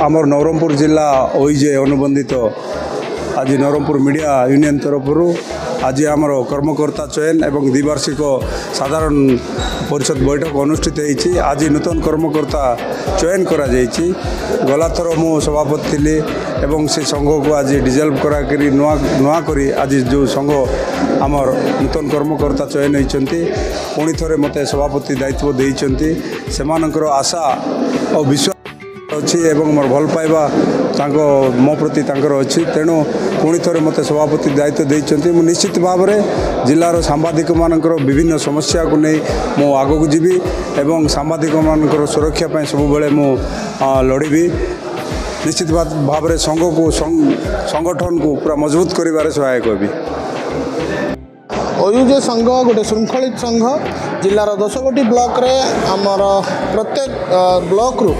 आमर नवरंगपुर जिला ओइजे अनुबंधित आज नवरंगपुर मीडिया यूनियन तरफ आज आमर कर्मकर्ता चयन एवं द्विवार्षिक साधारण परिषद बैठक अनुष्ठित होती। आज नूतन कर्मकर्ता चयन करा गला थर मु सभापति थी एवं से संघ को आज डिजल्व करा नुआ करी आज जो संघ आमर नूतन कर्मकर्ता चयन होती पुणी थे मत सभापति दायित्व देइचंती सेमानकर आशा और विश्वास अच्छी एवं मोर भल पाइबा मो प्रति अच्छी तेणु पुणी थे मत सभापति दायित्व देइचंती मु निश्चित भाव में जिलार सांबादिक मानकर विभिन्न समस्या को नहीं मु आगक जीवी एवं सांबादिक मानकर सुरक्षा पाई सब बेले मु लड़बी निश्चित भाव में संघ को संगठन को पूरा मजबूत करिबारे सहायक होबी। ओयूजे संघ गोटे श्रृंखलित संघ जिलार 10 ब्लॉक रे आमर प्रत्येक ब्लॉक रु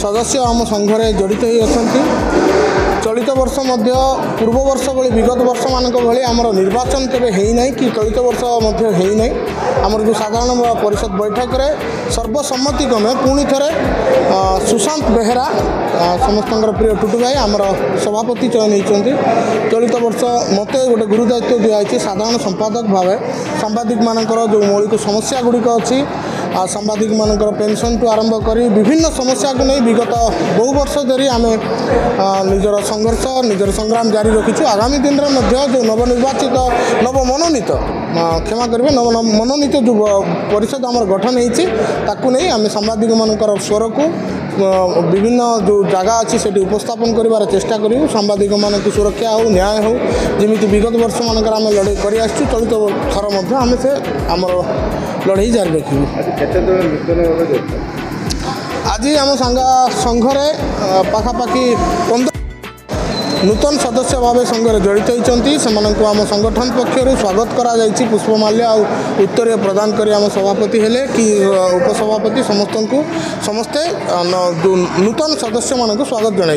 सदस्य आम संघरे जड़ित हो अच्छा। चलित वर्ष मध्य पूर्व वर्ष भली विगत वर्ष मानक भली आमर निर्वाचन केबे हेई नै कि चलित वर्ष मध्य हेई नै आमर जो साधारण परिषद बैठक रे सर्वसम्मति क्रमे पुणी थे सुशांत बेहेरा समस्त प्रिय टुटू भाई आमर सभापति चयन होती। चलित वर्ष मत गोटे गुरु दायित्व दिखाई साधारण संपादक भाव सांबादिक मानकर जो मौलिक समस्या गुड़िक अच्छी सांबादिक मानकर पेंशन टू आरंभ करी विभिन्न समस्या को नहीं विगत बहु वर्ष धरी आम निजर संघर्ष निजर संग्राम जारी रखीचु। आगामी दिन में जो नवनिर्वाचित नवमनोनीत क्षमा करेंगे नवमनोनीत जो परिषद आम गठन होती आम सांबादिक मानकर स्वर को विभिन्न जो जगह अच्छी से उपस्थापन कर चेष्टा करूँ। सांबादिक मान सुरक्षा हो न्याय हो जमी विगत वर्ष मानक आम लड़ाई कर चलित थर आम से आमर लड़ाई जारी रखू। आज आम संघरे पाखापाखि 15 नूतन सदस्य भाव संघरे जड़ित होती से आम संगठन पक्षर स्वागत करा पुष्पमाल्य आ उत्तर प्रदान कर आम सभापति हेले कि उपसभापति समस्ते जो नूतन सदस्य मान स्वागत जन।